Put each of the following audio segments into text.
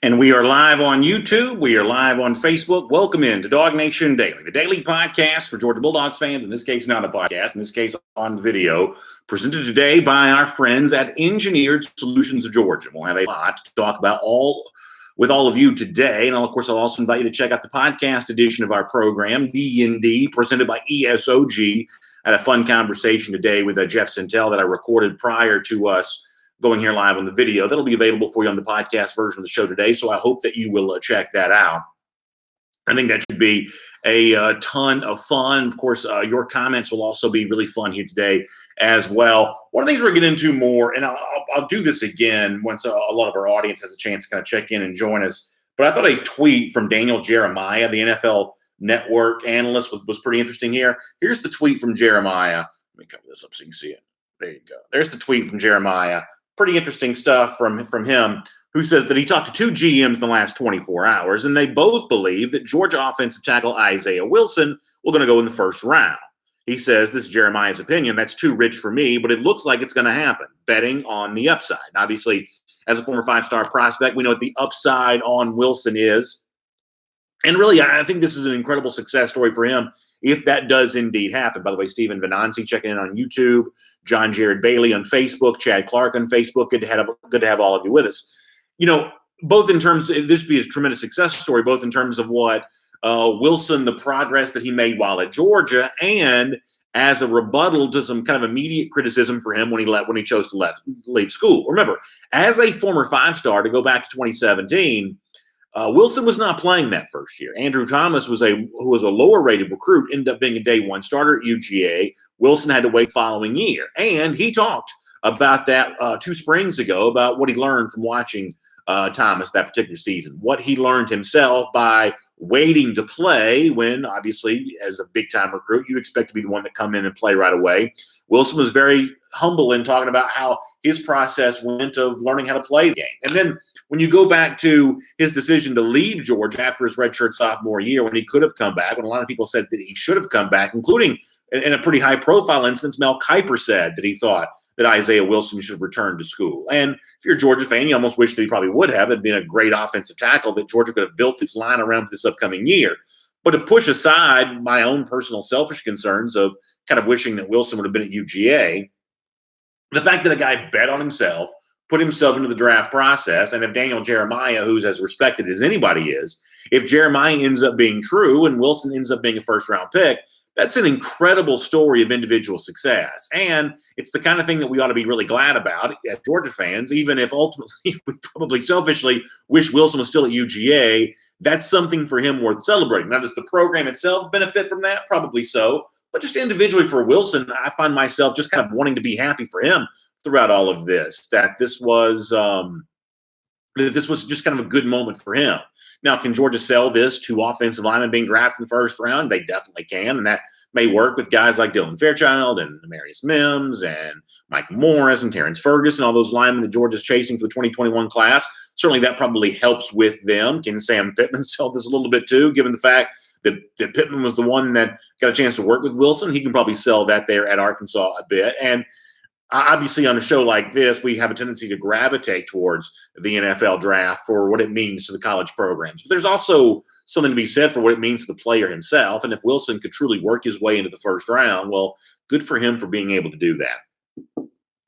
And we are live on YouTube. We are live on Facebook. Welcome in to DawgNation Daily, the daily podcast for Georgia Bulldogs fans. In this case, not a podcast. In this case, on video. Presented today by our friends at Engineered Solutions of Georgia. We'll have a lot to talk about with all of you today. And of course, I'll also invite you to check out the podcast edition of our program, D&D, presented by ESOG. I had a fun conversation today with Jeff Sintel that I recorded prior to us going here live on the video. That'll be available for you on the podcast version of the show today. So I hope that you will check that out. I think that should be a ton of fun. Of course, your comments will also be really fun here today as well. One of the things we're going to get into more, and I'll do this again once a lot of our audience has a chance to kind of check in and join us. But I thought a tweet from Daniel Jeremiah, the NFL Network analyst, was pretty interesting here. Here's the tweet from Jeremiah. Let me cover this up so you can see it. There you go. There's the tweet from Jeremiah. Pretty interesting stuff from him, who says that he talked to two GMs in the last 24 hours, and they both believe that Georgia offensive tackle Isaiah Wilson will going to go in the first round. He says, this is Jeremiah's opinion, that's too rich for me, but it looks like it's going to happen, betting on the upside. Obviously, as a former five-star prospect, we know what the upside on Wilson is. And really, I think this is an incredible success story for him if that does indeed happen. By the way, Stephen Venanzi checking in on YouTube, John Jared Bailey on Facebook, Chad Clark on Facebook. Good to have all of you with us. You know, both in terms of, this would be a tremendous success story, both in terms of what Wilson, the progress that he made while at Georgia, and as a rebuttal to some kind of immediate criticism for him when he chose to leave school. Remember, as a former five-star, to go back to 2017, Wilson was not playing that first year. Andrew Thomas, who was a lower-rated recruit, ended up being a day one starter at UGA. Wilson had to wait following year. And he talked about that 2 springs ago, about what he learned from watching Thomas that particular season, what he learned himself by waiting to play when, obviously, as a big-time recruit, you expect to be the one to come in and play right away. Wilson was very humble in talking about how his process went of learning how to play the game. And then when you go back to his decision to leave Georgia after his redshirt sophomore year, when he could have come back, when a lot of people said that he should have come back, including in a pretty high-profile instance, Mel Kiper said that he thought that Isaiah Wilson should have returned to school. And if you're a Georgia fan, you almost wish that he probably would have. It'd been a great offensive tackle that Georgia could have built its line around for this upcoming year. But to push aside my own personal selfish concerns of kind of wishing that Wilson would have been at UGA, the fact that a guy bet on himself, put himself into the draft process, and if Daniel Jeremiah, who's as respected as anybody is, if Jeremiah ends up being true and Wilson ends up being a first-round pick, that's an incredible story of individual success. And it's the kind of thing that we ought to be really glad about as Georgia fans, even if ultimately we probably selfishly wish Wilson was still at UGA. That's something for him worth celebrating. Now, does the program itself benefit from that? Probably so. But just individually for Wilson, I find myself just kind of wanting to be happy for him throughout all of this, that this was just kind of a good moment for him. Now, can Georgia sell this to offensive linemen being drafted in the first round? They definitely can, and that may work with guys like Dylan Fairchild and Marius Mims and Mike Morris and Terrence Ferguson, all those linemen that Georgia's chasing for the 2021 class. Certainly that probably helps with them. Can Sam Pittman sell this a little bit too, given the fact that Pittman was the one that got a chance to work with Wilson? He can probably sell that there at Arkansas a bit. And obviously, on a show like this, we have a tendency to gravitate towards the NFL draft for what it means to the college programs. But there's also something to be said for what it means to the player himself. And if Wilson could truly work his way into the first round, well, good for him for being able to do that.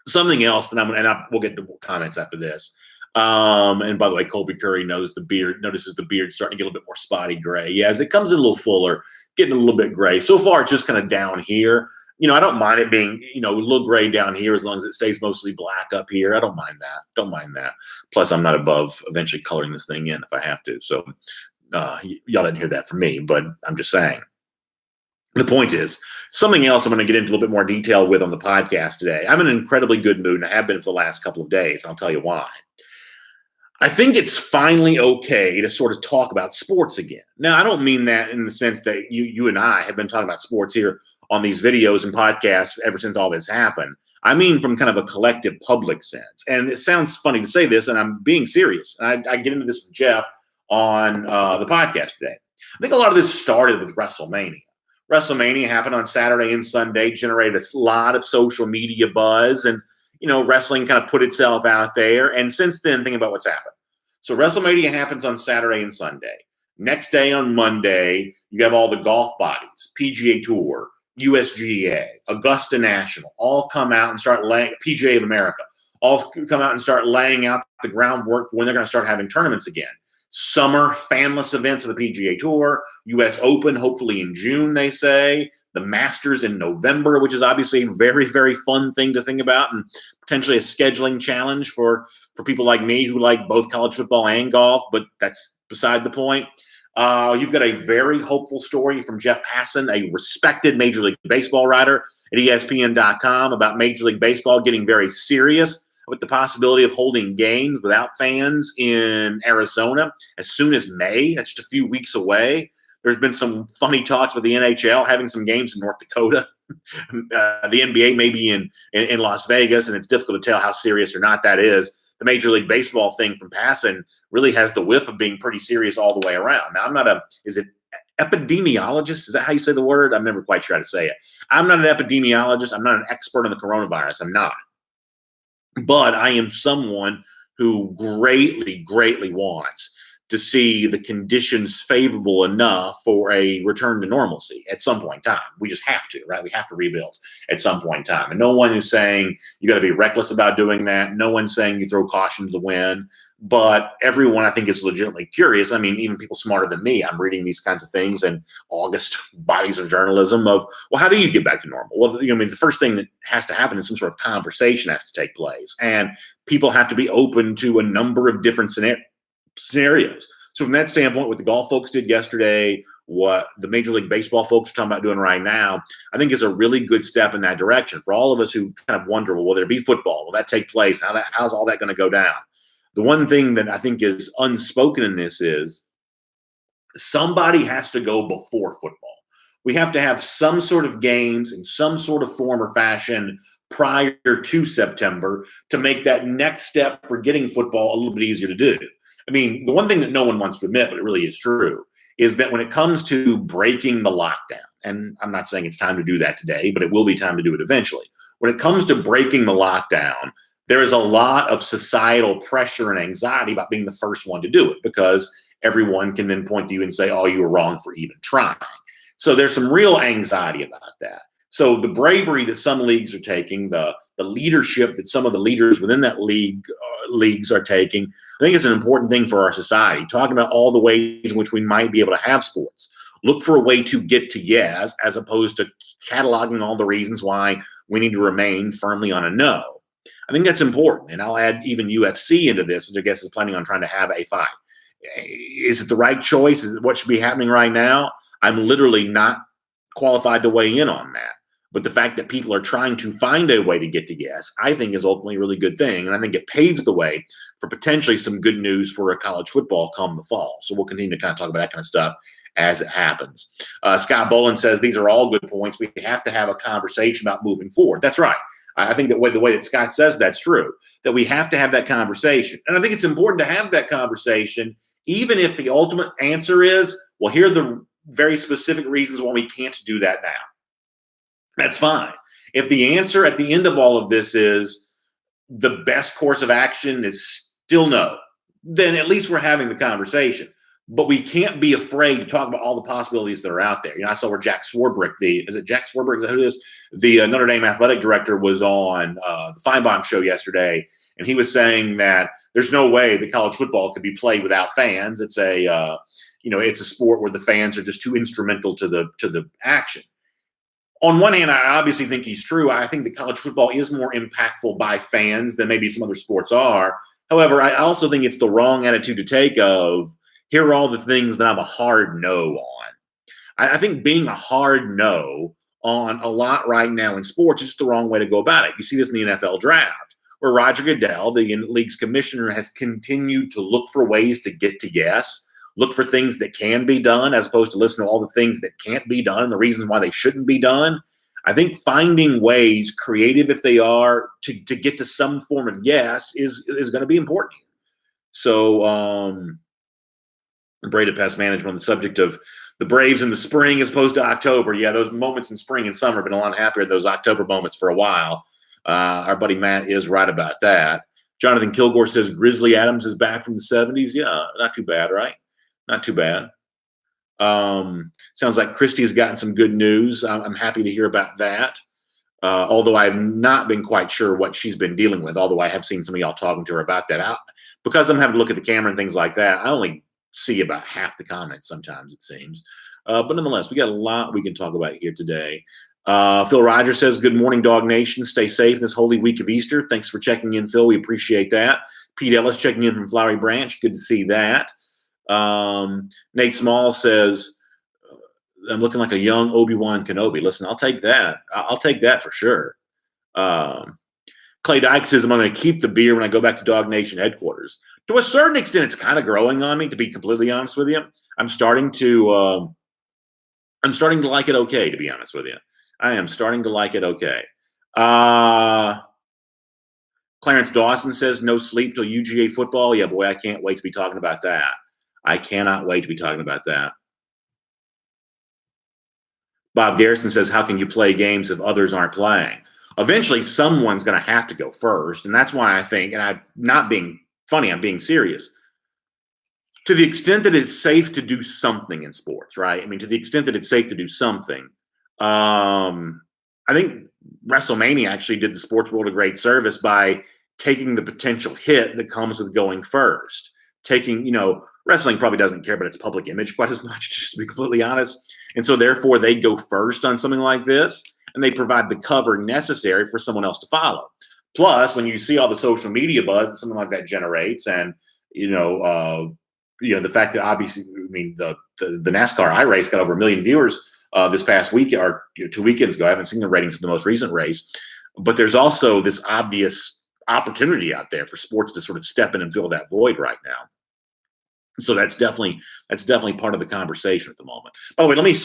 Something else that we'll get to comments after this. And by the way, Colby Curry notices the beard starting to get a little bit more spotty gray. Yeah, as it comes in a little fuller, getting a little bit gray. So far, it's just kind of down here. You know, I don't mind it being, a little gray down here as long as it stays mostly black up here. I don't mind that. Plus, I'm not above eventually coloring this thing in if I have to. So y'all didn't hear that from me, but I'm just saying. The point is, something else I'm going to get into a little bit more detail with on the podcast today. I'm in an incredibly good mood, and I have been for the last couple of days. I'll tell you why. I think it's finally okay to sort of talk about sports again. Now, I don't mean that in the sense that you and I have been talking about sports here on these videos and podcasts ever since all this happened. I mean from kind of a collective public sense. And it sounds funny to say this, and I'm being serious. And I get into this with Jeff on the podcast today. I think a lot of this started with WrestleMania. WrestleMania happened on Saturday and Sunday, generated a lot of social media buzz, and wrestling kind of put itself out there. And since then, think about what's happened. So WrestleMania happens on Saturday and Sunday. Next day on Monday, you have all the golf bodies, PGA Tour, USGA, Augusta National, all come out and start laying, PGA of America, all come out and start laying out the groundwork for when they're going to start having tournaments again. Summer fanless events of the PGA Tour, US Open, hopefully in June, they say. The Masters in November, which is obviously a very, very fun thing to think about and potentially a scheduling challenge for people like me who like both college football and golf, but that's beside the point. You've got a very hopeful story from Jeff Passan, a respected Major League Baseball writer at ESPN.com about Major League Baseball getting very serious with the possibility of holding games without fans in Arizona as soon as May. That's just a few weeks away. There's been some funny talks with the NHL having some games in North Dakota. The NBA may be in Las Vegas, and it's difficult to tell how serious or not that is. The Major League Baseball thing from Passan really has the whiff of being pretty serious all the way around. Now, I'm not is it epidemiologist? Is that how you say the word? I'm never quite sure how to say it. I'm not an epidemiologist. I'm not an expert on the coronavirus. I'm not. But I am someone who greatly, greatly wants to see the conditions favorable enough for a return to normalcy at some point in time. We just have to, right? We have to rebuild at some point in time. And no one is saying you got to be reckless about doing that. No one's saying you throw caution to the wind. But everyone, I think, is legitimately curious. I mean, even people smarter than me, I'm reading these kinds of things in August bodies of journalism of, well, how do you get back to normal? Well, I mean, the first thing that has to happen is some sort of conversation has to take place. And people have to be open to a number of different scenarios. So from that standpoint, what the golf folks did yesterday, what the Major League Baseball folks are talking about doing right now, I think is a really good step in that direction. For all of us who kind of wonder, well, will there be football? Will that take place? How's all that going to go down? The one thing that I think is unspoken in this is somebody has to go before football. We have to have some sort of games in some sort of form or fashion prior to September to make that next step for getting football a little bit easier to do. I mean, the one thing that no one wants to admit, but it really is true, is that when it comes to breaking the lockdown, and I'm not saying it's time to do that today, but it will be time to do it eventually. When it comes to breaking the lockdown, there is a lot of societal pressure and anxiety about being the first one to do it because everyone can then point to you and say, oh, you were wrong for even trying. So there's some real anxiety about that. So the bravery that some leagues are taking, the leadership that some of the leaders within that leagues are taking, I think it's an important thing for our society. Talking about all the ways in which we might be able to have sports. Look for a way to get to yes, as opposed to cataloging all the reasons why we need to remain firmly on a no. I think that's important. And I'll add even UFC into this, which I guess is planning on trying to have a fight. Is it the right choice? Is it what should be happening right now? I'm literally not qualified to weigh in on that. But the fact that people are trying to find a way to get to yes, I think is ultimately a really good thing. And I think it paves the way for potentially some good news for a college football come the fall. So we'll continue to kind of talk about that kind of stuff as it happens. Scott Bolin says these are all good points. We have to have a conversation about moving forward. That's right. I think that the way that Scott says that's true, that we have to have that conversation. And I think it's important to have that conversation, even if the ultimate answer is, well, here are the very specific reasons why we can't do that now. That's fine. If the answer at the end of all of this is the best course of action is still no, then at least we're having the conversation. But we can't be afraid to talk about all the possibilities that are out there. You know, I saw where Jack Swarbrick, is it Jack Swarbrick? Is that who it is? The Notre Dame athletic director was on the Feinbaum show yesterday, and he was saying that there's no way that college football could be played without fans. It's it's a sport where the fans are just too instrumental to the action. On one hand, I obviously think he's true. I think that college football is more impactful by fans than maybe some other sports are. However, I also think it's the wrong attitude to take of, here are all the things that I'm a hard no on. I think being a hard no on a lot right now in sports is just the wrong way to go about it. You see this in the NFL draft, where Roger Goodell, the league's commissioner, has continued to look for ways to get to yes, look for things that can be done as opposed to listen to all the things that can't be done and the reasons why they shouldn't be done. I think finding ways, creative if they are, to get to some form of yes is going to be important. So, Braided Pest Management on the subject of the Braves in the spring as opposed to October. Yeah, those moments in spring and summer have been a lot happier than those October moments for a while. Our buddy Matt is right about that. Jonathan Kilgore says Grizzly Adams is back from the 70s. Yeah, not too bad, right? Not too bad. Sounds like Christy's gotten some good news. I'm happy to hear about that. Although I've not been quite sure what she's been dealing with, although I have seen some of y'all talking to her about that. Because I'm having to look at the camera and things like that, I only see about half the comments sometimes, it seems. But nonetheless, we got a lot we can talk about here today. Phil Rogers says, good morning, Dog Nation. Stay safe this holy week of Easter. Thanks for checking in, Phil. We appreciate that. Pete Ellis checking in from Flowery Branch. Good to see that. Nate Small says, I'm looking like a young Obi-Wan Kenobi. Listen, I'll take that. I'll take that for sure. Clay Dyke says, I'm going to keep the beer when I go back to Dog Nation headquarters. To a certain extent, it's kind of growing on me, to be completely honest with you. I'm starting to like it okay, to be honest with you. I am starting to like it okay. Clarence Dawson says, no sleep till UGA football. Yeah, boy, I can't wait to be talking about that. I cannot wait to be talking about that. Bob Garrison says, how can you play games if others aren't playing? Eventually, someone's going to have to go first. And that's why I think, and I'm not being funny, I'm being serious. To the extent that it's safe to do something in sports, right? I mean, to the extent that it's safe to do something, I think WrestleMania actually did the sports world a great service by taking the potential hit that comes with going first. Taking, wrestling probably doesn't care about its public image quite as much, just to be completely honest. And so therefore they go first on something like this, and they provide the cover necessary for someone else to follow. Plus, when you see all the social media buzz that something like that generates, and the fact that obviously, I mean, the NASCAR iRace got over 1 million viewers this past week, or 2 weekends ago. I haven't seen the ratings for the most recent race, but there's also this obvious opportunity out there for sports to sort of step in and fill that void right now. So that's definitely part of the conversation at the moment. By the way, let me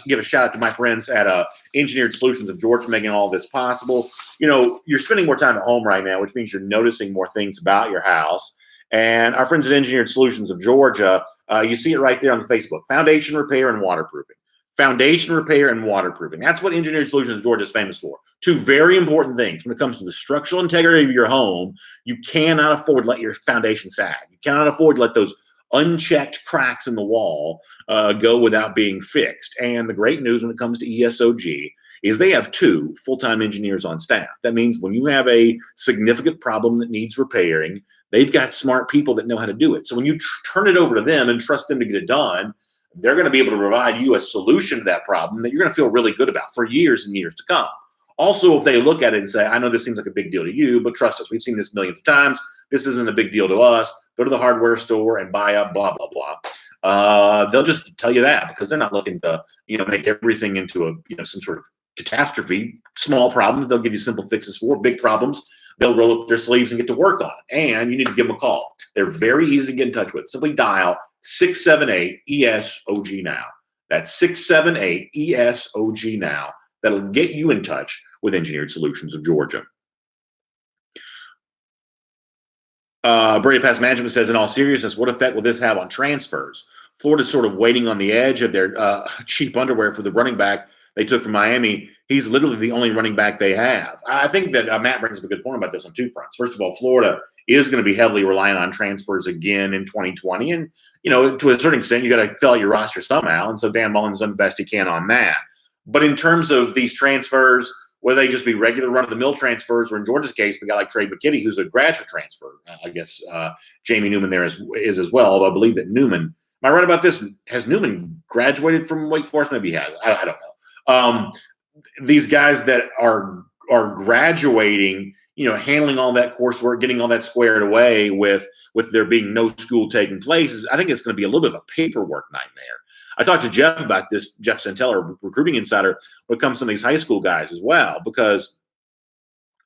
give a shout out to my friends at Engineered Solutions of Georgia for making all this possible. You're spending more time at home right now, which means you're noticing more things about your house. And our friends at Engineered Solutions of Georgia, you see it right there on the Facebook: foundation repair and waterproofing. Foundation repair and waterproofing. That's what Engineered Solutions of Georgia is famous for. Two very important things when it comes to the structural integrity of your home. You cannot afford to let your foundation sag. You cannot afford to let those unchecked cracks in the wall go without being fixed. And the great news when it comes to ESOG is they have 2 full-time engineers on staff. That means when you have a significant problem that needs repairing, they've got smart people that know how to do it. So when you turn it over to them and trust them to get it done, they're going to be able to provide you a solution to that problem that you're going to feel really good about for years and years to come. Also, if they look at it and say, I know this seems like a big deal to you, but trust us, we've seen this millions of times. This isn't a big deal to us. Go to the hardware store and buy up blah, blah, blah. They'll just tell you that because they're not looking to, make everything into a, some sort of catastrophe. Small problems, they'll give you simple fixes for. Big problems, they'll roll up their sleeves and get to work on it. And you need to give them a call. They're very easy to get in touch with. Simply dial 678-ESOG now. That's 678-ESOG now. That'll get you in touch with Engineered Solutions of Georgia. Brady Pass Management says, in all seriousness, what effect will this have on transfers? Florida's sort of waiting on the edge of their cheap underwear for the running back they took from Miami. He's literally the only running back they have. I think that Matt brings up a good point about this on 2 fronts. First of all, Florida is going to be heavily reliant on transfers again in 2020. And, to a certain extent, you got to fill out your roster somehow. And so Dan Mullen's done the best he can on that. But in terms of these transfers, whether they just be regular run-of-the-mill transfers, or in Georgia's case, the guy like Trey McKinney, who's a graduate transfer. I guess Jamie Newman there is as well, although I believe that Newman, am I right about this? Has Newman graduated from Wake Forest? Maybe he has. I don't know. These guys that are graduating, handling all that coursework, getting all that squared away with there being no school taking place, I think it's going to be a little bit of a paperwork nightmare. I talked to Jeff about this, Jeff Santeller, recruiting insider, when it comes to some of these high school guys as well, because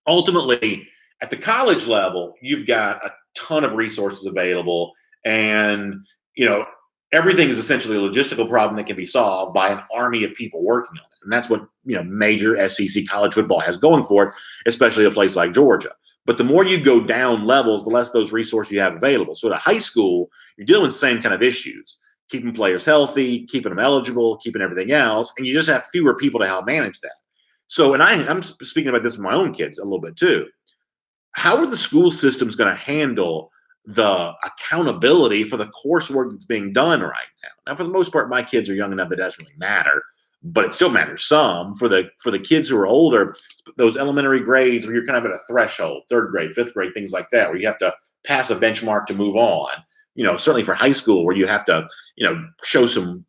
ultimately at the college level, you've got a ton of resources available, and, everything is essentially a logistical problem that can be solved by an army of people working on it. And that's what, major SEC college football has going for it, especially a place like Georgia. But the more you go down levels, the less those resources you have available. So at a high school, you're dealing with the same kind of issues. Keeping players healthy, keeping them eligible, keeping everything else, and you just have fewer people to help manage that. So, and I'm speaking about this with my own kids a little bit too. how are the school systems going to handle the accountability for the coursework that's being done right now? Now, for the most part, my kids are young enough that it doesn't really matter, but it still matters some for the kids who are older. Those elementary grades where you're kind of at a threshold, third grade, fifth grade, things like that, where you have to pass a benchmark to move on. Certainly for high school, where you have to show some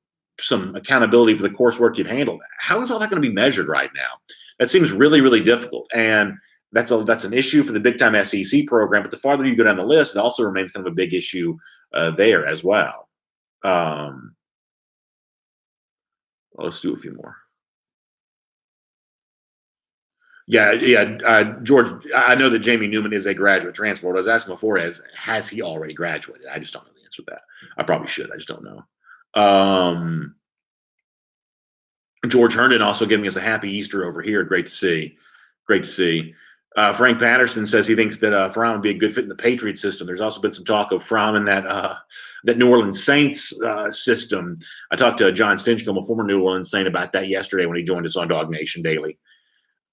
accountability for the coursework you've handled. How is all that going to be measured right now? That seems really, really difficult. And that's an issue for the big time SEC program. But the farther you go down the list, it also remains kind of a big issue there as well. Let's do a few more. Yeah. George, I know that Jamie Newman is a graduate transfer. What I was asking before is, has he already graduated? I just don't know the answer to that. I probably should. I just don't know. George Herndon also giving us a happy Easter over here. Great to see. Great to see. Frank Patterson says he thinks that Fromm would be a good fit in the Patriot system. There's also been some talk of Fromm in that New Orleans Saints system. I talked to John Stinchcomb, a former New Orleans Saint, about that yesterday when he joined us on DawgNation Daily.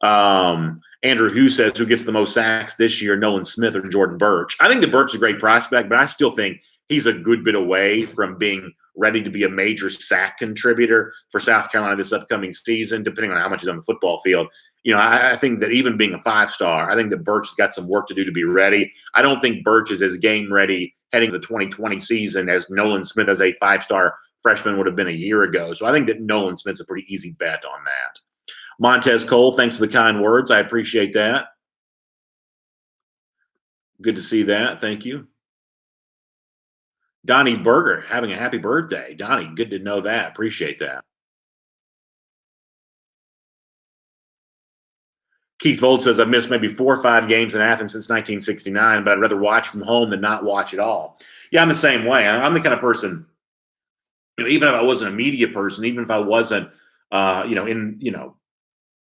Andrew Hughes says, who gets the most sacks this year, Nolan Smith or Jordan Burch? I think that Burch is a great prospect, but I still think he's a good bit away from being ready to be a major sack contributor for South Carolina this upcoming season, depending on how much he's on the football field. I think that even being a 5-star, I think that Burch has got some work to do to be ready. I don't think Burch is as game ready heading to the 2020 season as Nolan Smith as a 5-star freshman would have been a year ago. So I think that Nolan Smith's a pretty easy bet on that. Montez Cole, thanks for the kind words. I appreciate that. Good to see that. Thank you. Donnie Berger, having a happy birthday. Donnie, good to know that. Appreciate that. Keith Vold says, I've missed maybe 4 or 5 games in Athens since 1969, but I'd rather watch from home than not watch at all. Yeah, I'm the same way. I'm the kind of person, even if I wasn't a media person, even if I wasn't,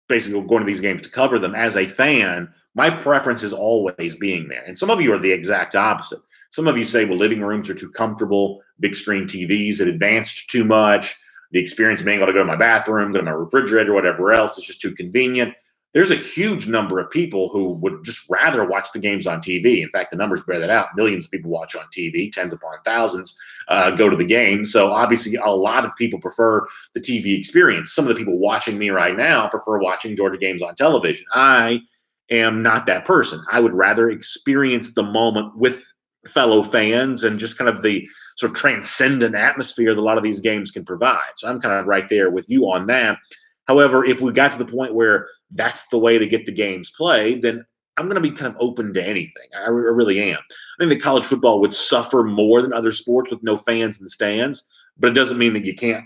basically going to these games to cover them as a fan, my preference is always being there. And some of you are the exact opposite. Some of you say, well, living rooms are too comfortable, big screen TVs, it advanced too much. The experience of being able to go to my bathroom, go to my refrigerator, whatever else is just too convenient. There's a huge number of people who would just rather watch the games on TV. In fact, the numbers bear that out. Millions of people watch on TV, tens upon thousands go to the game. So obviously a lot of people prefer the TV experience. Some of the people watching me right now prefer watching Georgia games on television. I am not that person. I would rather experience the moment with fellow fans and just kind of the sort of transcendent atmosphere that a lot of these games can provide. So I'm kind of right there with you on that. However, if we got to the point where that's the way to get the games played, then I'm going to be kind of open to anything. I really am. I think that college football would suffer more than other sports with no fans in the stands, but it doesn't mean that you can't,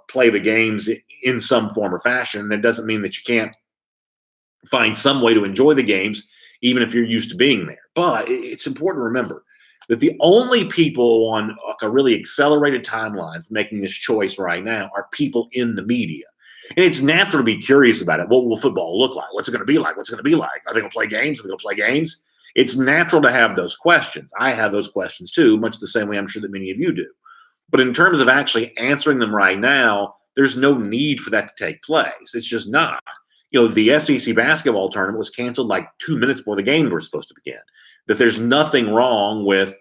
play the games in some form or fashion. That doesn't mean that you can't find some way to enjoy the games, even if you're used to being there. But it's important to remember that the only people on a really accelerated timeline for making this choice right now are people in the media. And it's natural to be curious about it. What will football look like? What's it going to be like? What's it going to be like? Are they going to play games? Are they going to play games? It's natural to have those questions. I have those questions too, much the same way I'm sure that many of you do. But in terms of actually answering them right now, there's no need for that to take place. It's just not. The SEC basketball tournament was canceled like 2 minutes before the game was supposed to begin. That there's nothing wrong with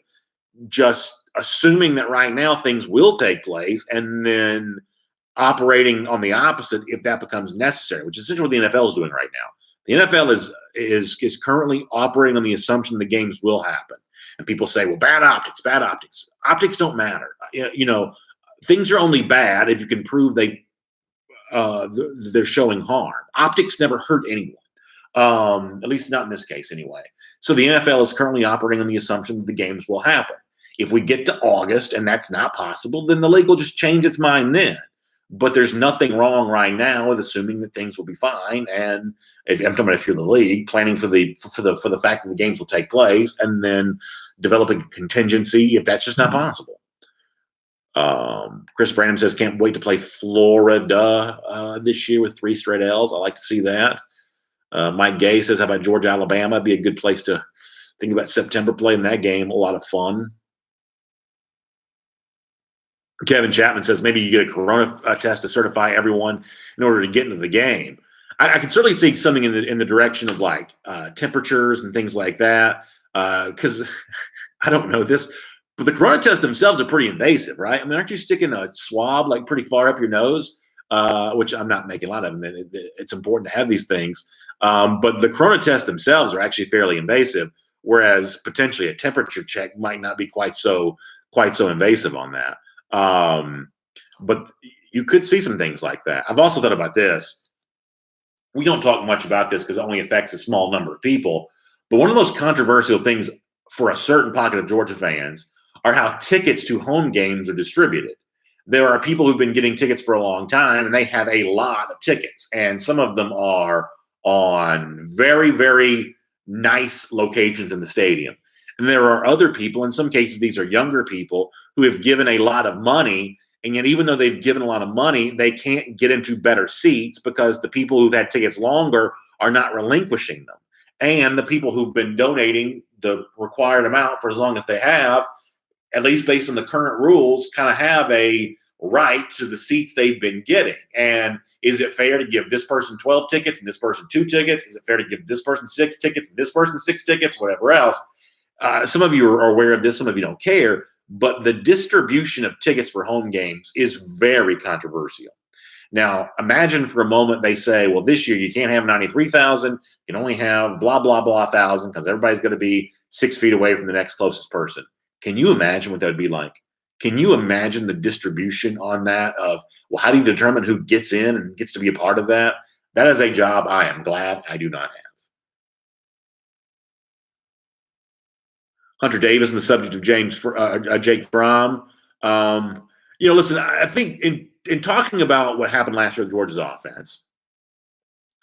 just assuming that right now things will take place and then operating on the opposite if that becomes necessary, which is essentially what the NFL is doing right now. The NFL is currently operating on the assumption the games will happen. And people say, well, bad optics, bad optics. Optics don't matter. Things are only bad if you can prove they're showing harm. Optics never hurt anyone, at least not in this case anyway. So the NFL is currently operating on the assumption that the games will happen. If we get to August and that's not possible, then the league will just change its mind then. But there's nothing wrong right now with assuming that things will be fine. And I'm talking about if you're the league, planning for the fact that the games will take place, and then developing a contingency if that's just not possible. Chris Branham says can't wait to play Florida this year with 3 straight L's. I like to see that. Mike Gay says, how about Georgia, Alabama? Be a good place to think about September playing that game. A lot of fun. Kevin Chapman says maybe you get a corona test to certify everyone in order to get into the game. I can certainly see something in the direction of like temperatures and things like that. Because I don't know this, but the corona tests themselves are pretty invasive, right? I mean, aren't you sticking a swab like pretty far up your nose? Which I'm not making a lot of them. It's important to have these things, but the corona tests themselves are actually fairly invasive, whereas potentially a temperature check might not be quite so invasive on that. But you could see some things like that. I've also thought about this. We don't talk much about this because it only affects a small number of people. But one of the most controversial things for a certain pocket of Georgia fans are how tickets to home games are distributed. There are people who've been getting tickets for a long time, and they have a lot of tickets, and some of them are on very, very nice locations in the stadium. And there are other people, in some cases, these are younger people who have given a lot of money. And yet, even though they've given a lot of money, they can't get into better seats because the people who've had tickets longer are not relinquishing them. And the people who've been donating the required amount for as long as they have, at least based on the current rules, kind of have a right to the seats they've been getting. And is it fair to give this person 12 tickets and this person 2 tickets? Is it fair to give this person 6 tickets and this person 6 tickets, whatever else? Some of you are aware of this, some of you don't care, but the distribution of tickets for home games is very controversial. Now, imagine for a moment they say, well, this year you can't have 93,000, you can only have blah, blah, blah thousand because everybody's going to be 6 feet away from the next closest person. Can you imagine what that would be like? Can you imagine the distribution on that of, well, how do you determine who gets in and gets to be a part of that? That is a job I am glad I do not have. Hunter Davis and the subject of Jake Fromm. Listen, I think in talking about what happened last year with Georgia's offense,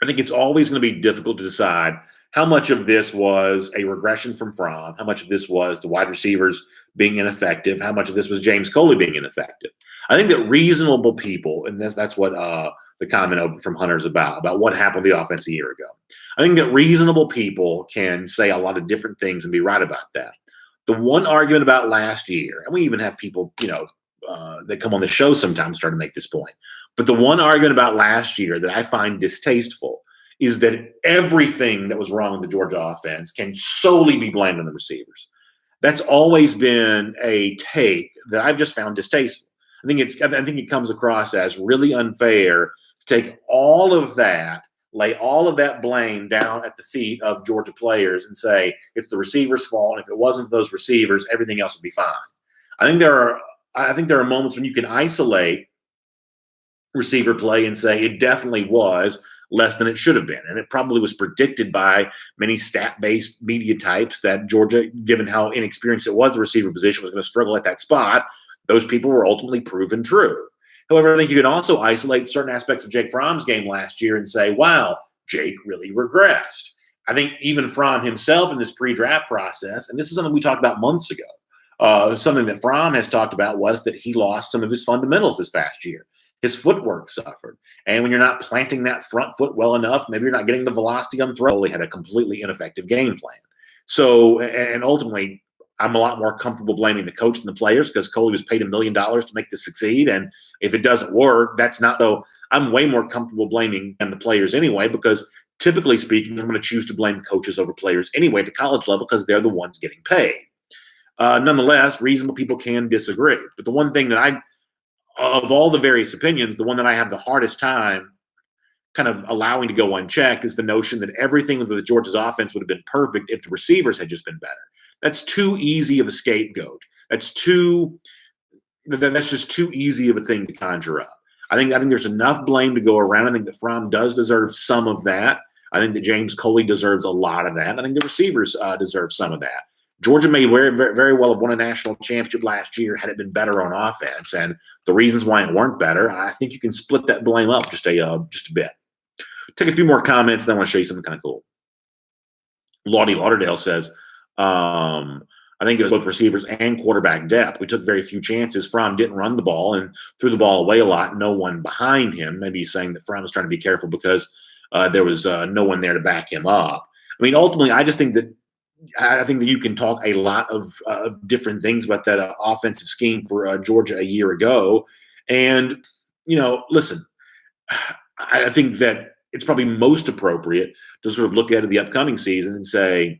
I think it's always going to be difficult to decide how much of this was a regression from Fromm, how much of this was the wide receivers being ineffective, how much of this was James Coley being ineffective. I think that reasonable people, and that's what the comment over from Hunter is about what happened with the offense a year ago. I think that reasonable people can say a lot of different things and be right about that. The one argument about last year, and we even have people, that come on the show sometimes try to make this point, but the one argument about last year that I find distasteful is that everything that was wrong with the Georgia offense can solely be blamed on the receivers. That's always been a take that I've just found distasteful. I think it comes across as really unfair to take all of that, lay all of that blame down at the feet of Georgia players and say it's the receivers' fault. And if it wasn't for those receivers, everything else would be fine. I think there are moments when you can isolate receiver play and say it definitely was less than it should have been. And it probably was predicted by many stat-based media types that Georgia, given how inexperienced it was, the receiver position was going to struggle at that spot. Those people were ultimately proven true. However, I think you can also isolate certain aspects of Jake Fromm's game last year and say, wow, Jake really regressed. I think even Fromm himself in this pre-draft process, and this is something we talked about months ago, something that Fromm has talked about was that he lost some of his fundamentals this past year. His footwork suffered. And when you're not planting that front foot well enough, maybe you're not getting the velocity on throw. He had a completely ineffective game plan. So, and ultimately, I'm a lot more comfortable blaming the coach than the players because Coley was paid $1 million to make this succeed. And if it doesn't work, that's not though. I'm way more comfortable blaming the players anyway, because typically speaking, I'm going to choose to blame coaches over players anyway at the college level because they're the ones getting paid. Nonetheless, reasonable people can disagree. But the one thing that of all the various opinions, the one that I have the hardest time kind of allowing to go unchecked is the notion that everything with the Georgia's offense would have been perfect if the receivers had just been better. That's too easy of a scapegoat. That's just too easy of a thing to conjure up. I think there's enough blame to go around. I think that Fromm does deserve some of that. I think that James Coley deserves a lot of that. I think the receivers deserve some of that. Georgia may very, very well have won a national championship last year had it been better on offense. And the reasons why it weren't better, I think you can split that blame up just a bit. Take a few more comments, then I want to show you something kind of cool. Lottie Lauderdale says, I think it was both receivers and quarterback depth. We took very few chances. Fromm didn't run the ball and threw the ball away a lot. No one behind him. Maybe he's saying that Fromm was trying to be careful because there was no one there to back him up. I mean, ultimately, I think that you can talk a lot of different things about that offensive scheme for Georgia a year ago. And, listen, I think that it's probably most appropriate to sort of look at the upcoming season and say,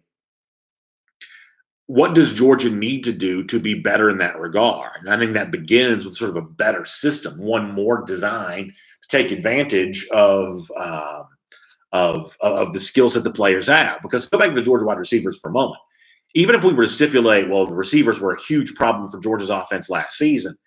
what does Georgia need to do to be better in that regard? And I think that begins with sort of a better system, one more designed to take advantage of the skill set the players have. Because go back to the Georgia wide receivers for a moment. Even if we were to stipulate, well, the receivers were a huge problem for Georgia's offense last season.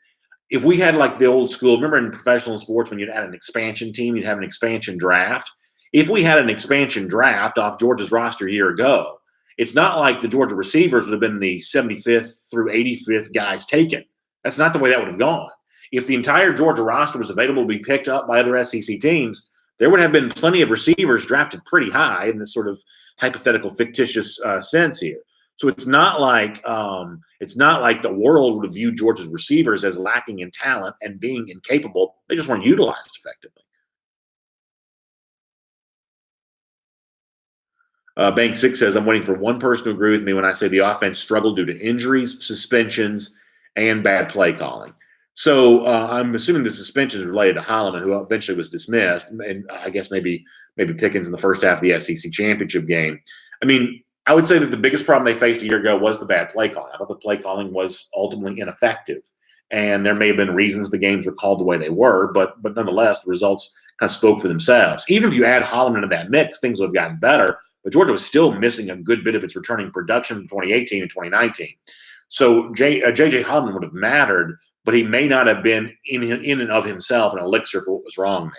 If we had like the old school, remember in professional sports when you'd add an expansion team, you'd have an expansion draft. If we had an expansion draft off Georgia's roster a year ago, it's not like the Georgia receivers would have been the 75th through 85th guys taken. That's not the way that would have gone. If the entire Georgia roster was available to be picked up by other SEC teams, there would have been plenty of receivers drafted pretty high in this sort of hypothetical, fictitious sense here. So it's not like the world would have viewed Georgia's receivers as lacking in talent and being incapable. They just weren't utilized effectively. Bank 6 says, I'm waiting for one person to agree with me when I say the offense struggled due to injuries, suspensions, and bad play calling. So I'm assuming the suspension is related to Holloman, who eventually was dismissed, and I guess maybe Pickens in the first half of the SEC championship game. I mean, I would say that the biggest problem they faced a year ago was the bad play calling. I thought the play calling was ultimately ineffective, and there may have been reasons the games were called the way they were, but nonetheless, the results kind of spoke for themselves. Even if you add Holloman into that mix, things would have gotten better. But Georgia was still missing a good bit of its returning production in 2018 and 2019. So J.J. Holloman would have mattered, but he may not have been in and of himself an elixir for what was wrong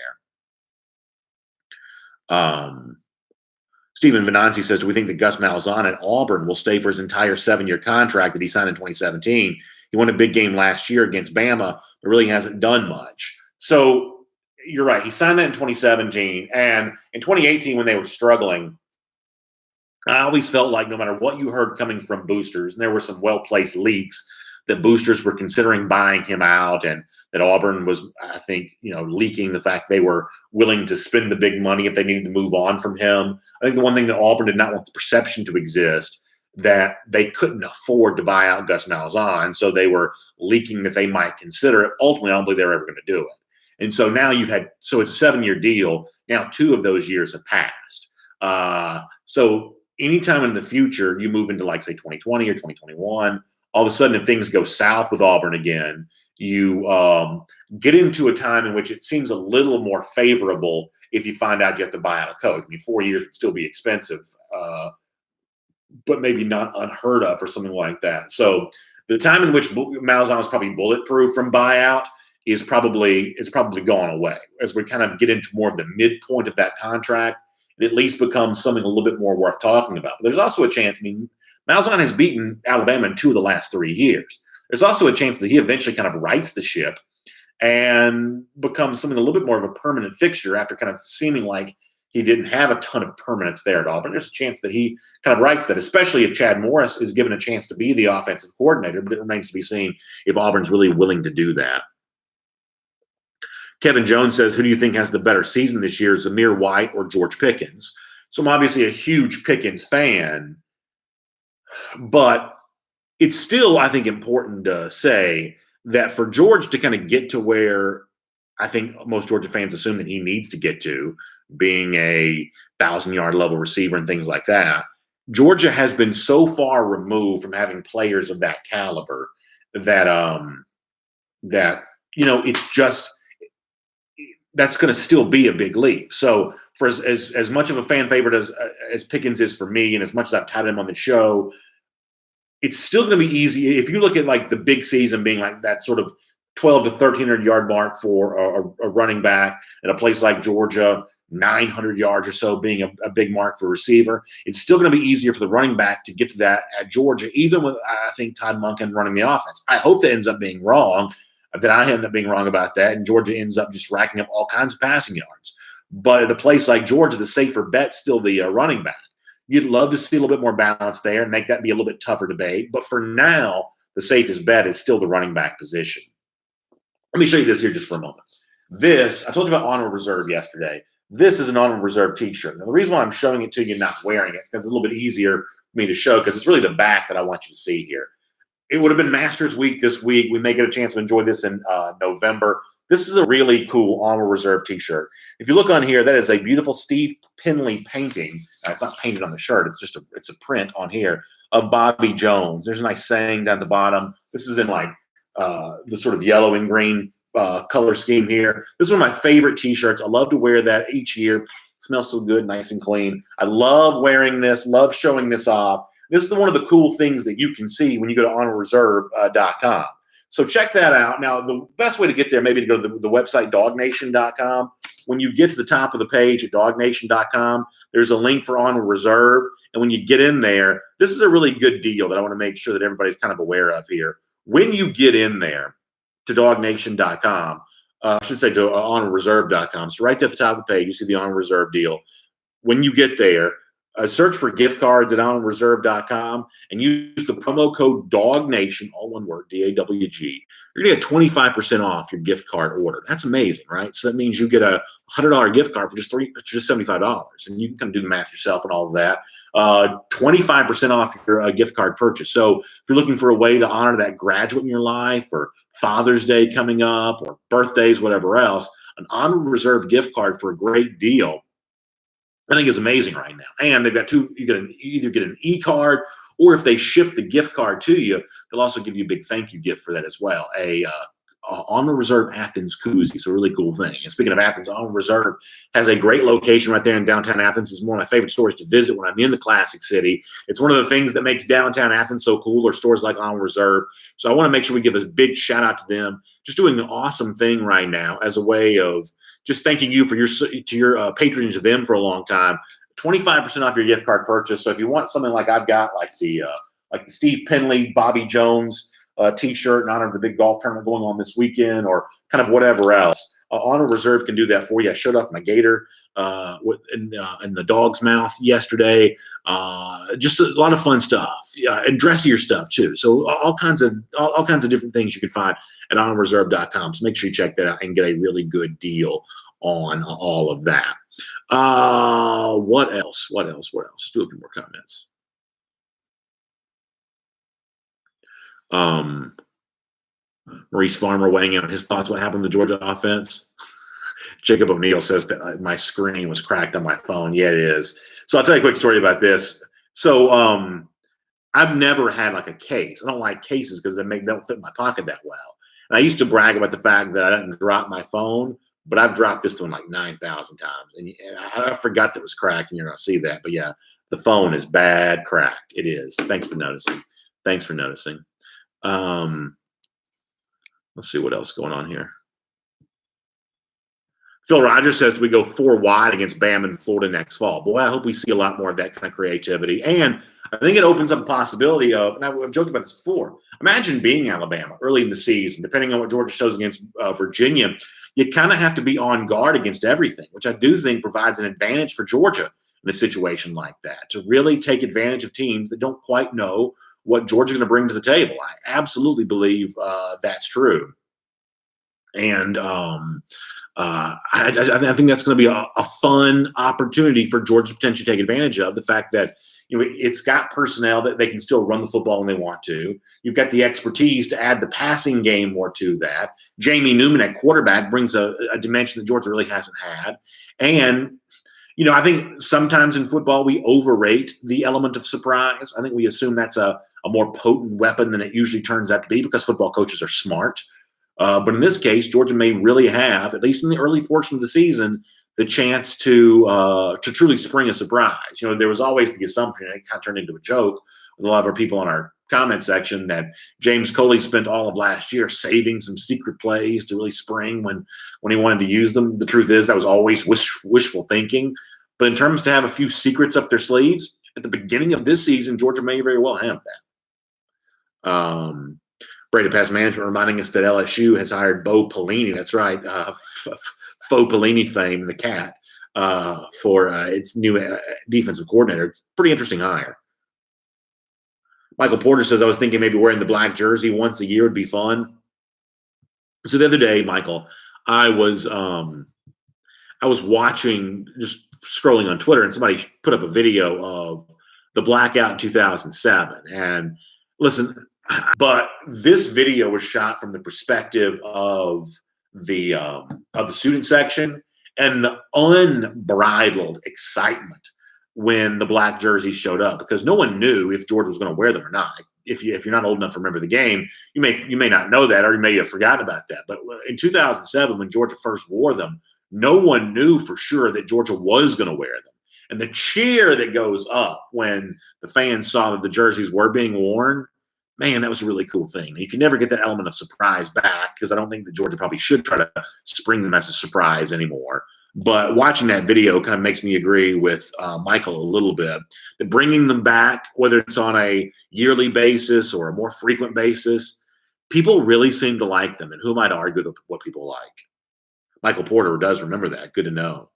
there. Stephen Venanzi says, do we think that Gus Malzahn at Auburn will stay for his entire 7-year contract that he signed in 2017? He won a big game last year against Bama, but really hasn't done much. So you're right. He signed that in 2017. And in 2018, when they were struggling, I always felt like no matter what you heard coming from boosters, and there were some well-placed leaks that boosters were considering buying him out, and that Auburn was, I think, leaking the fact they were willing to spend the big money if they needed to move on from him. I think the one thing that Auburn did not want the perception to exist that they couldn't afford to buy out Gus Malzahn, so they were leaking that they might consider it. Ultimately, I don't believe they were ever going to do it. And so now it's a 7-year deal. Now 2 of those years have passed. So anytime in the future you move into, like, say, 2020 or 2021, all of a sudden, if things go south with Auburn again, you get into a time in which it seems a little more favorable if you find out you have to buy out a coach. I mean, 4 years would still be expensive, but maybe not unheard of or something like that. So the time in which Malzahn was probably bulletproof from buyout is probably gone away. As we kind of get into more of the midpoint of that contract, it at least becomes something a little bit more worth talking about. But there's also a chance, Malzahn has beaten Alabama in 2 of the last 3 years. There's also a chance that he eventually kind of rights the ship and becomes something a little bit more of a permanent fixture after kind of seeming like he didn't have a ton of permanence there at all. But there's a chance that he kind of rights that, especially if Chad Morris is given a chance to be the offensive coordinator. But it remains to be seen if Auburn's really willing to do that. Kevin Jones says, who do you think has the better season this year, Zamir White or George Pickens? So I'm obviously a huge Pickens fan, but it's still, I think, important to say that for George to kind of get to where I think most Georgia fans assume that he needs to get to, being a 1,000-yard level receiver and things like that, Georgia has been so far removed from having players of that caliber that it's just that's going to still be a big leap. So for as much of a fan favorite as Pickens is for me, and as much as I've touted him on the show, it's still going to be easy. If you look at like the big season being like that sort of 12 to 1,300 yard mark for a running back at a place like Georgia, 900 yards or so being a big mark for a receiver, it's still going to be easier for the running back to get to that at Georgia, even with, I think, Todd Monken running the offense. I hope that ends up being wrong, that I end up being wrong about that, and Georgia ends up just racking up all kinds of passing yards. But at a place like Georgia, the safer bet's still the running back. You'd love to see a little bit more balance there and make that be a little bit tougher debate. But for now, the safest bet is still the running back position. Let me show you this here just for a moment. I told you about Honorable Reserve yesterday. This is an Honorable Reserve t-shirt. Now, the reason why I'm showing it to you and not wearing it is because it's a little bit easier for me to show, because it's really the back that I want you to see here. It would have been Masters Week this week. We may get a chance to enjoy this in November. This is a really cool Honor Reserve t-shirt. If you look on here, that is a beautiful Steve Penley painting. It's not painted on the shirt. It's a print on here of Bobby Jones. There's a nice saying down the bottom. This is in like the sort of yellow and green color scheme here. This is one of my favorite t-shirts. I love to wear that each year. It smells so good, nice and clean. I love wearing this, love showing this off. This is one of the cool things that you can see when you go to honorreserve.com. So check that out. Now, the best way to get there maybe to go to the website DawgNation.com. When you get to the top of the page at DawgNation.com, there's a link for Honor Reserve. And when you get in there, this is a really good deal that I want to make sure that everybody's kind of aware of here. When you get in there to DawgNation.com, I should say to HonorReserve.com. So right there at the top of the page, you see the Honor Reserve deal. When you get there, search for gift cards at HonorReserve.com and use the promo code DawgNation, all one word, D-A-W-G. You're going to get 25% off your gift card order. That's amazing, right? So that means you get a $100 gift card for just $75. And you can kind of do the math yourself and all of that. 25% off your gift card purchase. So if you're looking for a way to honor that graduate in your life, or Father's Day coming up, or birthdays, whatever else, an Honor Reserve gift card for a great deal, I think is amazing right now. And they've got two, you either get an e-card, or if they ship the gift card to you, they'll also give you a big thank you gift for that as well. A Honor Reserve Athens koozie. So a really cool thing. And speaking of Athens, Honor Reserve has a great location right there in downtown Athens. It's one of my favorite stores to visit when I'm in the classic city. It's one of the things that makes downtown Athens so cool, or stores like Honor Reserve. So I want to make sure we give a big shout out to them. Just doing an awesome thing right now as a way of just thanking you for your patronage of them for a long time. 25% off your gift card purchase. So if you want something like I've got, like the Steve Penley, Bobby Jones t-shirt in honor of the big golf tournament going on this weekend, or kind of whatever else, Honor Reserve can do that for you. I showed up my gator in the dog's mouth yesterday. Just a lot of fun stuff, and dressier stuff too. So all kinds of different things you can find at honorreserve.com. So make sure you check that out and get a really good deal on all of that. What else? Let's do a few more comments. Maurice Farmer weighing in on his thoughts. What happened to the Georgia offense? Jacob O'Neill says that my screen was cracked on my phone. Yeah, it is. So I'll tell you a quick story about this. So I've never had like a case. I don't like cases because they don't fit in my pocket that well. And I used to brag about the fact that I didn't drop my phone, but I've dropped this one like 9,000 times. And I forgot that it was cracked, and you're going to see that. But yeah, the phone is bad cracked. It is. Thanks for noticing. Let's see what else is going on here. Phil Rogers says, we go 4 wide against Bama in Florida next fall. Boy, I hope we see a lot more of that kind of creativity. And I think it opens up a possibility of, and I've joked about this before, imagine being Alabama early in the season, depending on what Georgia shows against Virginia, you kind of have to be on guard against everything, which I do think provides an advantage for Georgia in a situation like that, to really take advantage of teams that don't quite know what Georgia's going to bring to the table. I absolutely believe that's true. And I think that's going to be a fun opportunity for Georgia to potentially take advantage of, the fact that it's got personnel that they can still run the football when they want to. You've got the expertise to add the passing game more to that. Jamie Newman at quarterback brings a dimension that Georgia really hasn't had. And I think sometimes in football we overrate the element of surprise. I think we assume that's a more potent weapon than it usually turns out to be, because football coaches are smart. But in this case, Georgia may really have, at least in the early portion of the season, the chance to truly spring a surprise. There was always the assumption, and it kind of turned into a joke with a lot of our people in our comment section, that James Coley spent all of last year saving some secret plays to really spring when he wanted to use them. The truth is that was always wishful thinking. But in terms to have a few secrets up their sleeves, at the beginning of this season, Georgia may very well have that. Brady Pass Management reminding us that LSU has hired Bo Pelini. That's right, Faux Pelini fame, the cat, for its new defensive coordinator. It's a pretty interesting hire. Michael Porter says, I was thinking maybe wearing the black jersey once a year would be fun. So the other day, Michael, I was watching, just scrolling on Twitter, and somebody put up a video of the blackout in 2007. And listen, but this video was shot from the perspective of the student section, and the unbridled excitement when the black jerseys showed up, because no one knew if Georgia was going to wear them or not. If you're not old enough to remember the game, you may not know that, or you may have forgotten about that. But in 2007, when Georgia first wore them, no one knew for sure that Georgia was going to wear them. And the cheer that goes up when the fans saw that the jerseys were being worn, man, that was a really cool thing. You can never get that element of surprise back, because I don't think that Georgia probably should try to spring them as a surprise anymore. But watching that video kind of makes me agree with Michael a little bit, that bringing them back, whether it's on a yearly basis or a more frequent basis, people really seem to like them. And who am I to argue what people like? Michael Porter does remember that. Good to know.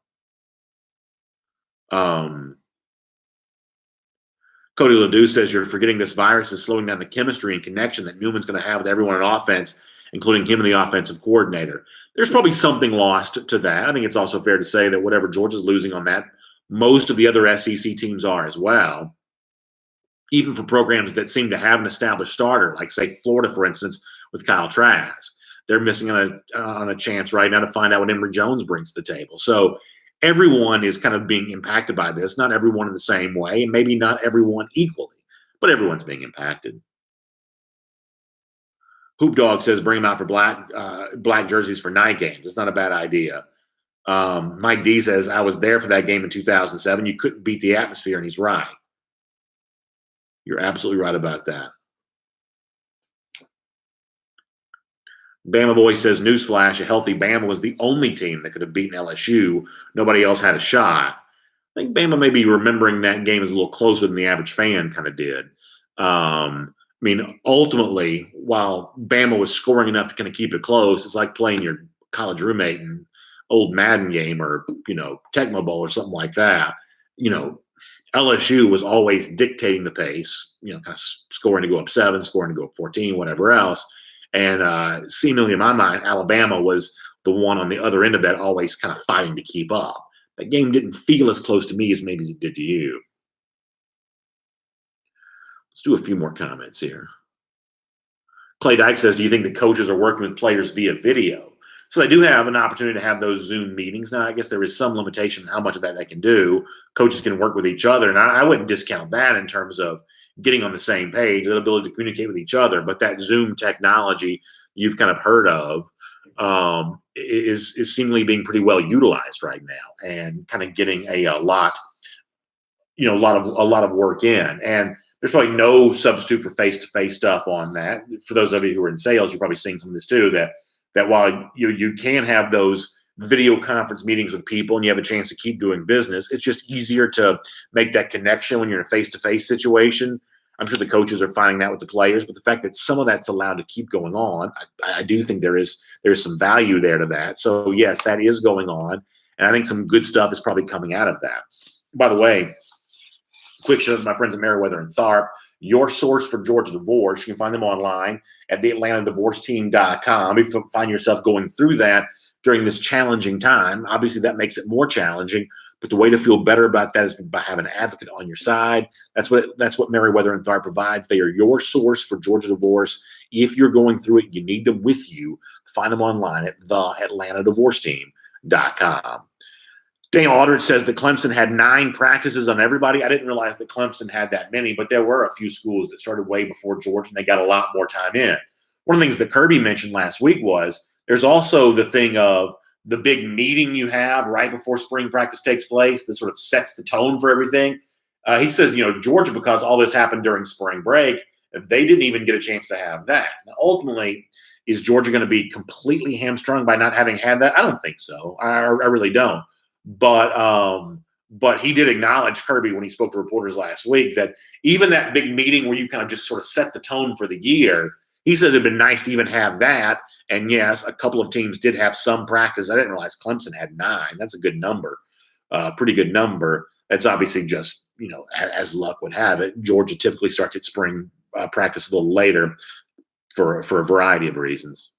Cody Ledoux says, you're forgetting this virus is slowing down the chemistry and connection that Newman's going to have with everyone on offense, including him and the offensive coordinator. There's probably something lost to that. I think it's also fair to say that whatever Georgia's losing on that, most of the other SEC teams are as well, even for programs that seem to have an established starter, like, say, Florida, for instance, with Kyle Trask. They're missing on a chance right now to find out what Emory Jones brings to the table. So everyone is kind of being impacted by this, not everyone in the same way, and maybe not everyone equally, but everyone's being impacted. Hoop Dog says bring them out for black jerseys for night games. It's not a bad idea. Mike D says, I was there for that game in 2007. You couldn't beat the atmosphere, and he's right. You're absolutely right about that. Bama Boy says, newsflash, a healthy Bama was the only team that could have beaten LSU. Nobody else had a shot. I think Bama may be remembering that game as a little closer than the average fan kind of did. I mean, ultimately, while Bama was scoring enough to kind of keep it close, it's like playing your college roommate in old Madden game or, Tecmo Bowl or something like that. LSU was always dictating the pace, kind of scoring to go up 7, scoring to go up 14, whatever else. And seemingly in my mind, Alabama was the one on the other end of that, always kind of fighting to keep up. That game didn't feel as close to me as maybe it did to you. Let's do a few more comments here. Clay Dyke says, do you think the coaches are working with players via video? So they do have an opportunity to have those Zoom meetings. Now, I guess there is some limitation on how much of that they can do. Coaches can work with each other, and I wouldn't discount that in terms of getting on the same page, the ability to communicate with each other. But that Zoom technology you've kind of heard of is seemingly being pretty well utilized right now, and kind of getting a lot of work in. And there's probably no substitute for face-to-face stuff on that. For those of you who are in sales, you're probably seeing some of this too, that while you can have those video conference meetings with people and you have a chance to keep doing business, it's just easier to make that connection when you're in a face-to-face situation. I'm sure the coaches are finding that with the players, but the fact that some of that's allowed to keep going on, I do think there is some value there to that. So yes, that is going on, and I think some good stuff is probably coming out of that. By the way, quick shout out to my friends at Meriwether and Tharp, your source for Georgia divorce. You can find them online at theatlantadivorceteam.com. If you find yourself going through that during this challenging time, obviously that makes it more challenging. But the way to feel better about that is by having an advocate on your side. That's what Meriwether and Tharp provides. They are your source for Georgia divorce. If you're going through it, you need them with you. Find them online at theatlantadivorceteam.com. Daniel Aldridge says that Clemson had 9 practices on everybody. I didn't realize that Clemson had that many, but there were a few schools that started way before Georgia, and they got a lot more time in. One of the things that Kirby mentioned last week was there's also the thing of the big meeting you have right before spring practice takes place that sort of sets the tone for everything. He says, Georgia, because all this happened during spring break, they didn't even get a chance to have that. Now, ultimately, is Georgia going to be completely hamstrung by not having had that? I don't think so. I really don't. But he did acknowledge, Kirby, when he spoke to reporters last week, that even that big meeting where you kind of just sort of set the tone for the year, he says it'd been nice to even have that. And yes, a couple of teams did have some practice. I didn't realize Clemson had 9. That's a good number, pretty good number. That's obviously just, as luck would have it. Georgia typically starts its spring practice a little later for a variety of reasons.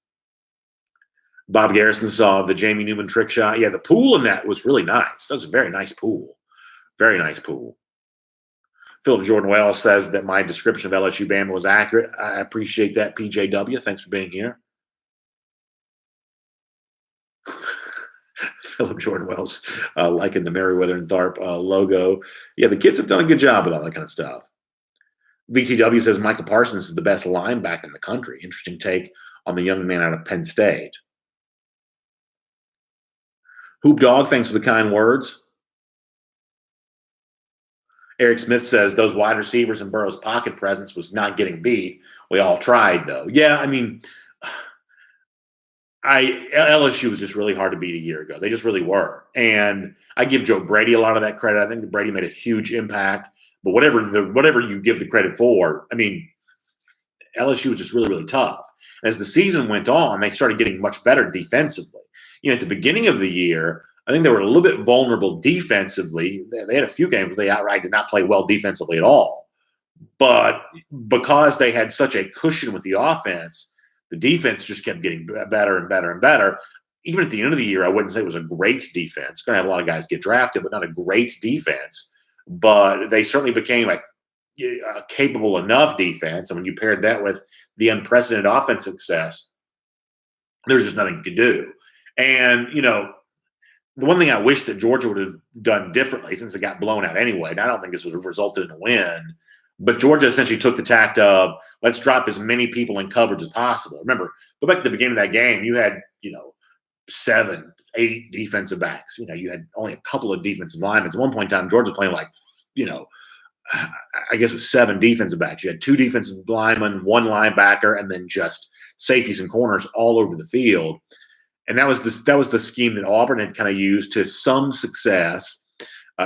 Bob Garrison saw the Jamie Newman trick shot. Yeah, the pool in that was really nice. That was a very nice pool. Very nice pool. Philip Jordan Wells says that my description of LSU Bama was accurate. I appreciate that, PJW. Thanks for being here. Philip Jordan Wells liking the Merriweather and Tharp logo. Yeah, the kids have done a good job with all that kind of stuff. VTW says Michael Parsons is the best linebacker in the country. Interesting take on the young man out of Penn State. Hoop Dog, thanks for the kind words. Eric Smith says those wide receivers and Burrow's pocket presence was not getting beat. We all tried, though. Yeah, I mean, LSU was just really hard to beat a year ago. They just really were. And I give Joe Brady a lot of that credit. I think that Brady made a huge impact. But whatever you give the credit for, I mean, LSU was just really, really tough. As the season went on, they started getting much better defensively. At the beginning of the year, I think they were a little bit vulnerable defensively. They had a few games where they outright did not play well defensively at all. But because they had such a cushion with the offense, the defense just kept getting better and better and better. Even at the end of the year, I wouldn't say it was a great defense. Going to have a lot of guys get drafted, but not a great defense. But they certainly became a capable enough defense. And when you paired that with the unprecedented offense success, there's just nothing to do. And, the one thing I wish that Georgia would have done differently, since it got blown out anyway, and I don't think this would have resulted in a win, but Georgia essentially took the tact of, let's drop as many people in coverage as possible. Remember, go back to the beginning of that game, you had, 7, 8 defensive backs. You had only a couple of defensive linemen. At one point in time, Georgia was playing like, I guess it was 7 defensive backs. You had 2 defensive linemen, 1 linebacker, and then just safeties and corners all over the field. And that was the scheme that Auburn had kind of used to some success.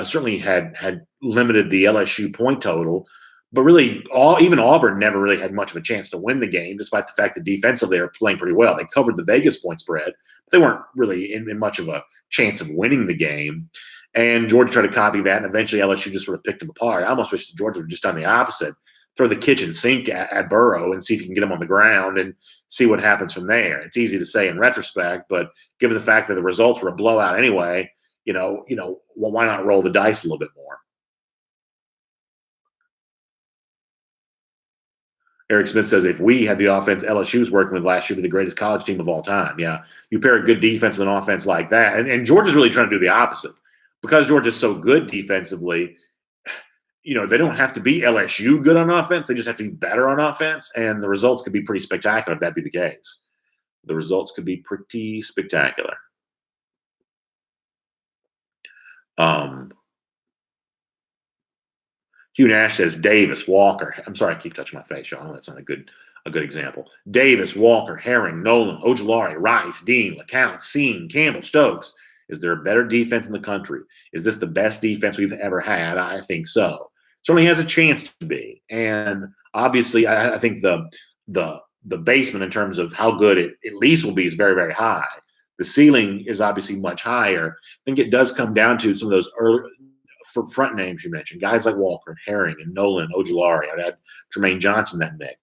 Certainly had limited the LSU point total, but really even Auburn never really had much of a chance to win the game, despite the fact that defensively they were playing pretty well. They covered the Vegas point spread, but they weren't really in much of a chance of winning the game. And Georgia tried to copy that, and eventually LSU just sort of picked them apart. I almost wish Georgia would have just done the opposite. Throw the kitchen sink at Burrow and see if you can get him on the ground and see what happens from there. It's easy to say in retrospect, but given the fact that the results were a blowout anyway, well, why not roll the dice a little bit more? Eric Smith says, if we had the offense LSU was working with last year, would be the greatest college team of all time. Yeah, you pair a good defense with an offense like that. And Georgia's really trying to do the opposite. Because Georgia's so good defensively, they don't have to be LSU good on offense. They just have to be better on offense. And the results could be pretty spectacular if that be the case. The results could be pretty spectacular. Hugh Nash says Davis, Walker. I'm sorry, I keep touching my face, y'all. I know that's not a good example. Davis, Walker, Herring, Nolan, Ojulari, Rice, Dean, LeCount, Seen, Campbell, Stokes. Is there a better defense in the country? Is this the best defense we've ever had? I think so. Certainly has a chance to be. And obviously, I think the basement in terms of how good it at least will be is very, very high. The ceiling is obviously much higher. I think it does come down to some of those early front names you mentioned, guys like Walker and Herring and Nolan, Ojulari. I'd add Jermaine Johnson in that mix.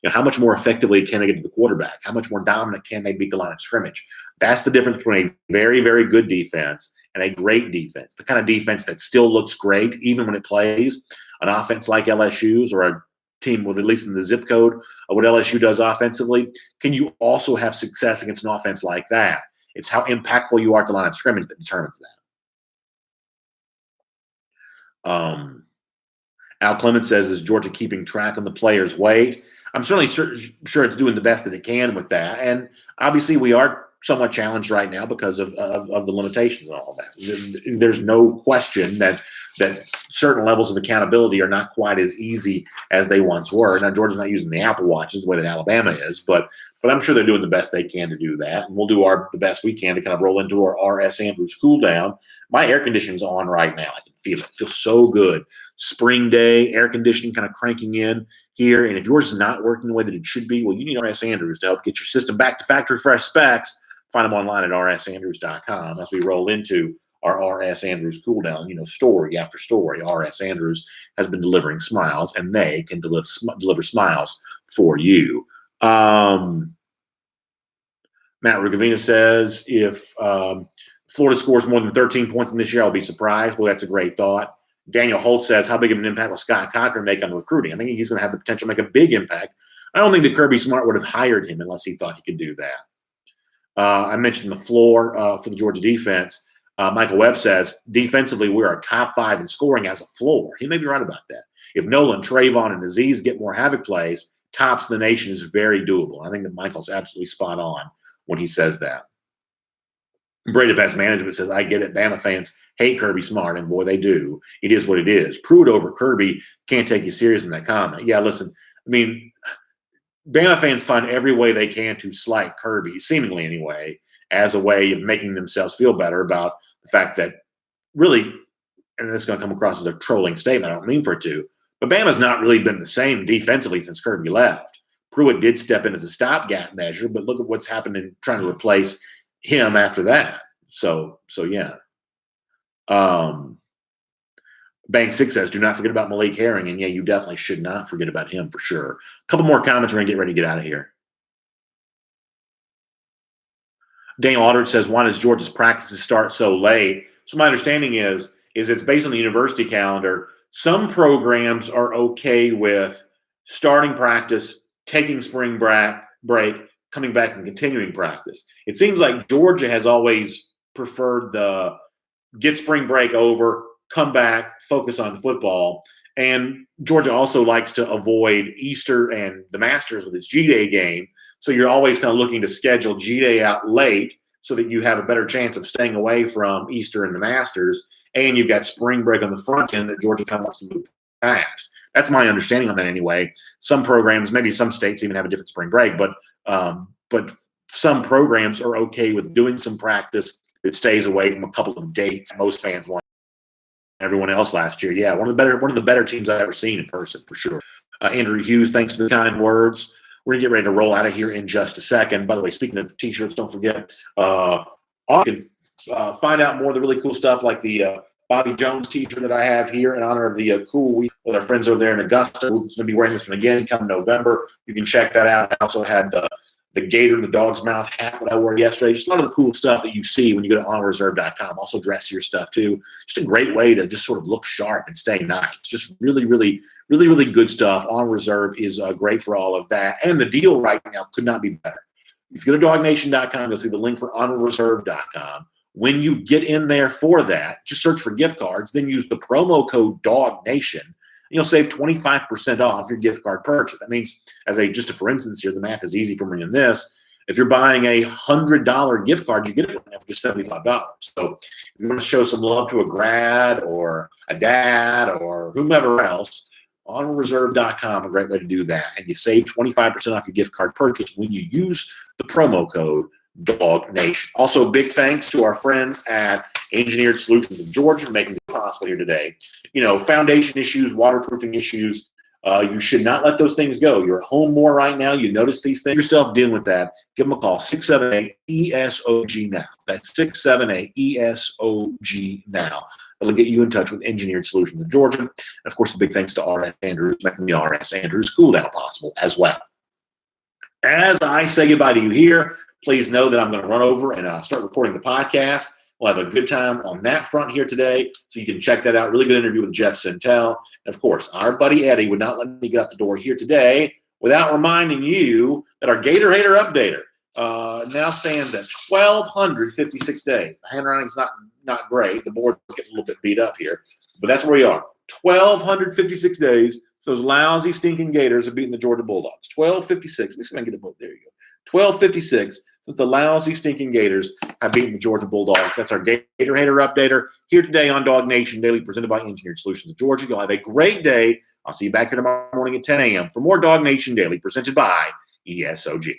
How much more effectively can they get to the quarterback? How much more dominant can they beat the line of scrimmage? That's the difference between a very, very good defense and a great defense. The kind of defense that still looks great even when it plays an offense like LSU's or a team with at least in the zip code of what LSU does offensively. Can you also have success against an offense like that? It's how impactful you are at the line of scrimmage that determines that. Al Clemens says, is Georgia keeping track on the players' weight? I'm certainly sure it's doing the best that it can with that. And obviously we are somewhat challenged right now because of the limitations and all that. There's no question that certain levels of accountability are not quite as easy as they once were. Now, Georgia's not using the Apple Watches the way that Alabama is, but I'm sure they're doing the best they can to do that. And we'll do the best we can to kind of roll into our R.S. Andrews cool down. My air conditioning's on right now. I can feel it. It feels so good. Spring day, air conditioning kind of cranking in here. And if yours is not working the way that it should be, well, you need R.S. Andrews to help get your system back to factory fresh specs. Find them online at rsandrews.com as we roll into our R.S. Andrews cool down. Story after story, R.S. Andrews has been delivering smiles, and they can deliver smiles for you. Matt Rugavina says, if Florida scores more than 13 points in this year, I'll be surprised. Well, that's a great thought. Daniel Holt says, how big of an impact will Scott Cochran make on recruiting? I think he's going to have the potential to make a big impact. I don't think that Kirby Smart would have hired him unless he thought he could do that. I mentioned the floor for the Georgia defense. Michael Webb says, defensively, we're a top 5 in scoring as a floor. He may be right about that. If Nolan, Trayvon, and Aziz get more havoc plays, tops the nation is very doable. I think that Michael's absolutely spot on when he says that. Brady Pass Management says, I get it. Bama fans hate Kirby Smart, and boy, they do. It is what it is. Pruitt over Kirby can't take you serious in that comment. Yeah, listen, I mean, Bama fans find every way they can to slight Kirby, seemingly anyway, as a way of making themselves feel better about the fact that really, and this is going to come across as a trolling statement, I don't mean for it to, but Bama's not really been the same defensively since Kirby left. Pruitt did step in as a stopgap measure, but look at what's happened in trying to replace him after that. So yeah. Bank 6 says, do not forget about Malik Herring. And yeah, you definitely should not forget about him for sure. A couple more comments. We're going to get ready to get out of here. Daniel Aldridge says, why does Georgia's practices start so late? So my understanding is it's based on the university calendar. Some programs are okay with starting practice, taking spring break, coming back and continuing practice. It seems like Georgia has always preferred the get spring break over, come back, focus on football. And Georgia also likes to avoid Easter and the Masters with its G-Day game. So you're always kind of looking to schedule G-Day out late so that you have a better chance of staying away from Easter and the Masters. And you've got spring break on the front end that Georgia kind of wants to move past. That's my understanding on that anyway. Some programs, maybe some states even have a different spring break, but some programs are okay with doing some practice that stays away from a couple of dates most fans want. Everyone else last year, yeah, one of the better teams I've ever seen in person for sure. Andrew Hughes, thanks for the kind words. We're gonna get ready to roll out of here in just a second. By the way, speaking of t-shirts, don't forget, you can find out more of the really cool stuff like the Bobby Jones t-shirt that I have here in honor of the cool week with our friends over there in Augusta. We're going to be wearing this one again come November. You can check that out. I also had the gator, the dog's mouth hat that I wore yesterday. Just a lot of the cool stuff that you see when you go to onreserve.com. Also dress your stuff too. Just a great way to just sort of look sharp and stay nice. Just really, really, really, really good stuff. On Reserve is great for all of that. And the deal right now could not be better. If you go to DawgNation.com, you'll see the link for onreserve.com. When you get in there for that, just search for gift cards, then use the promo code DawgNation. You'll save 25% off your gift card purchase. That means, just for instance here, the math is easy for me in this. If you're buying a $100 gift card, you get it for just $75. So if you want to show some love to a grad or a dad or whomever else, onreserve.com, a great way to do that. And you save 25% off your gift card purchase when you use the promo code DawgNation. Also, big thanks to our friends at Engineered Solutions of Georgia for making this possible here today. Foundation issues, waterproofing issues, you should not let those things go. You're at home more right now. You notice these things yourself dealing with that. Give them a call, 678-ESOG now. That's 678-ESOG now. It'll get you in touch with Engineered Solutions of Georgia. And of course, a big thanks to R.S. Andrews, making the R.S. Andrews Cool Down possible as well. As I say goodbye to you here, please know that I'm going to run over and start recording the podcast. We'll have a good time on that front here today, so you can check that out. Really good interview with Jeff Sentell. And, of course, our buddy Eddie would not let me get out the door here today without reminding you that our Gator Hater Updater now stands at 1,256 days. The handwriting's not great. The board's getting a little bit beat up here, but that's where we are. 1,256 days. So those lousy, stinking Gators are beating the Georgia Bulldogs. 1,256. Let me see if I can get a book. There you go. 1,256. Since the lousy, stinking Gators have beaten the Georgia Bulldogs. That's our Gator Hater Updater here today on DawgNation Daily, presented by Engineered Solutions of Georgia. You'll have a great day. I'll see you back here tomorrow morning at 10 a.m. for more DawgNation Daily, presented by ESOG.